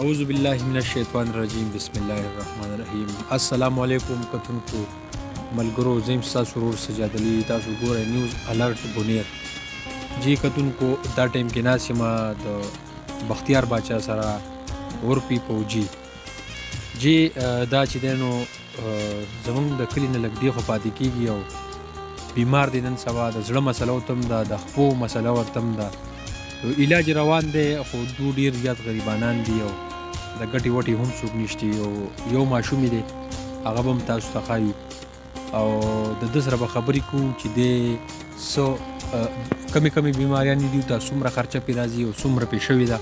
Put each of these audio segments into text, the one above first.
اعوذ باللہ من الشیطان الرجیم بسم اللہ الرحمن الرحیم. السلام علیکم کتونکو ملګرو، زه یم ستاسو ورور سجاد علي. تاسو ګورئ نیوز الرټ بونیر. جی کتونکو دا ټایم کې ناست یم د بختیار باچا سره ورپي پوجي. جی دا چې دی نو زمونږ د کلي نه لږ دېخوا پاتې کېږي او بیمار دی. نن سبا د زړه مسله ورته هم ده، د خپو مسله ورته هم ده. علاج روان دی خو دو ډېر زیات غریبانان دي او د ګټې وټې هم څوک نشته. یو ماشوم دی هغه به هم تاسو ته ښایي او د ده سره به خبرې کوو چې دی څه کمې بیماریانې دي، ته څومره خرچه پرې راځي او څومره پرې شوې ده،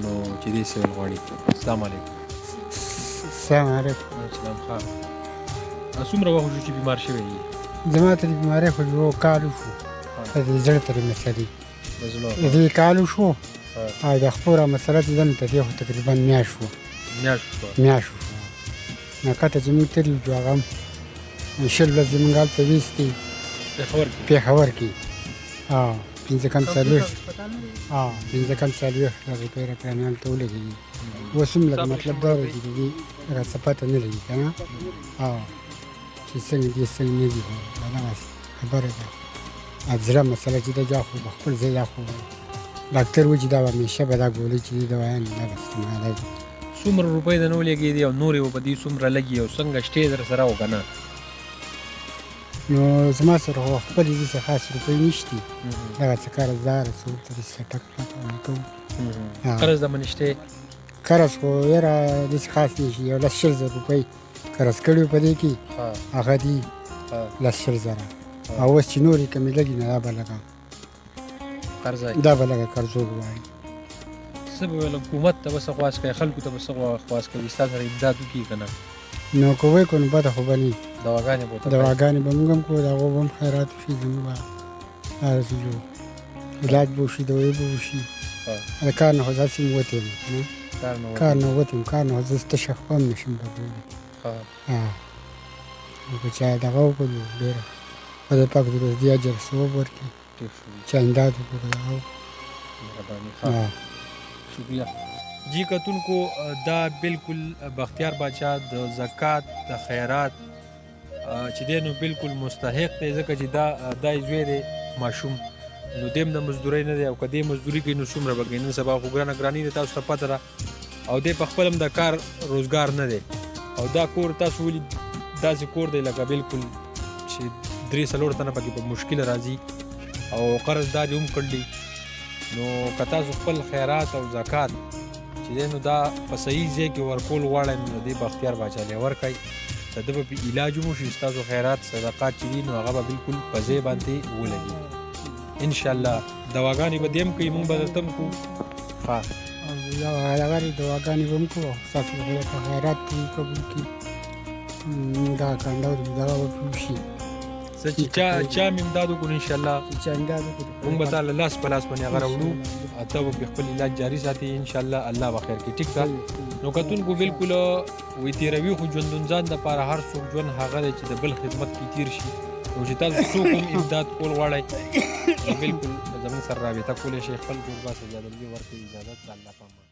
نو چې دی څه ویل غواړي. السلام علیکم. السلام علیکم. السلام ښه. څومره وخت شو چې بیمار شوی یې؟ زما ته د بیمارۍ خو یو کال وشو، د زړه ترې مسلې د دې کال وشو او د خپو را مسله چې ده نو ته دې خو تقریبا میاشت شو. نو کته چې موږ تللي جو هغه هم شل ورځې موږ هلته ویستې پېښور کې. پنځه کم څلوېښت روپۍ راته مې هلته ولګېدې. اوس هم لږ مطلب دا دی چې د دې راته پته نه لګي که نه چې څنګه دي څنګه نه دي. خو دغسې خبره ده. زړه مسله چې ده جا خو په خپل ځای دا خو ډاکټر وایي چې دا به همیشه به دا ګولۍ چې دي دوایان دا به استعمالوي. څومره روپۍ د نه ولګېدې او نورې به په دې څومره لګي او څنګه شتې در سره او که نه؟ نو زما سره خو خپلې داسې خاص روپۍ نشتې، دغسې قرضدار څوک ترې سټک کوو. قرض دمه نشتې؟ قرض خو یاره داسې خاص نشي. یو 10,000 روپۍ قرض کړي په دې کې، هغه دي 10,000. او اوس چې نورې کمې لګي نه دا به لږه قرضو غواړي. څه به ویل حکومت ته به څه خواست کوي، خلکو ته به څه خواست کوي، ستا سره امداد وکړي که نه؟ نو که وایي کړو نو بده خو به نه وي. دواګانې به موږ هم کوو، د هغو به هم خیرات وشي، زموږ به هغسې جو علاج به وشي، دوایي به وشي. د کار نه خو داسې م وتې یم که نه، کار نه وتې یم، کار نه خو زه تشه خپه هم نشم راغلی. نو که چا دغه وکړو ډېره خدای پاک د روزي اجر ثواب ورکړي، چې امداد وکړو د هغو. شکریہ. جی کتونکو دا بالکل بختیار باچا د زکات د خیرات چې دی نو بالکل مستحق دی، ځکه چې دا یې زوی دی ماشوم، نو دی هم د مزدورۍ نه دی او که دی مزدوري کوي نو څومره به کوي. نن سبا خو ګراني ده، تاسو ته پته ده. او دی په خپل هم د کار روزګار نه دی او دا کور تاسو ولي داسې کور دی لکه بالکل چې 3-4 تنه پکې په مشکل راځي او قرضدار یې هم کړلي. نو که تاسو خپل خیرات او زکات چې دی نو دا په صحیح ځای کې ورکول غواړئ نو دې بختیار باچا لی ورکئ، د ده به پې علاج هم وشي. ستاسو خیرات صدقات چې دي نو هغه به بالکل په ځای باندې ولګي انشاءالله. دواګانې به دې هم کوي، مونږ به درته هم کوو. دغه دواګانې به هم کوو، ستاسو د خدای په خیرات دې قبول کړي. دغه کنډه دغه به پې وشي. څه چې چا مې امداد وکړو انشاءالله مونږ به تا له لاس په لاس باندې هغه راوړو، ته به پرې خپل علاج جاري ساتې انشاءالله. الله به خیر کړي. ټیک ده. نو کتونکو بالکل وایي تېروي خو ژوندون ځان دپاره هر څوک ژوند هغه دی چې د بل خدمت کې تېر شي. نو چې تاسو څوک هم امداد کول غواړئ نو بالکل زموږ سره رابطه کولی شئ. خپل کوربه سجاد علي ورکړئ اجازت. د الله په امان.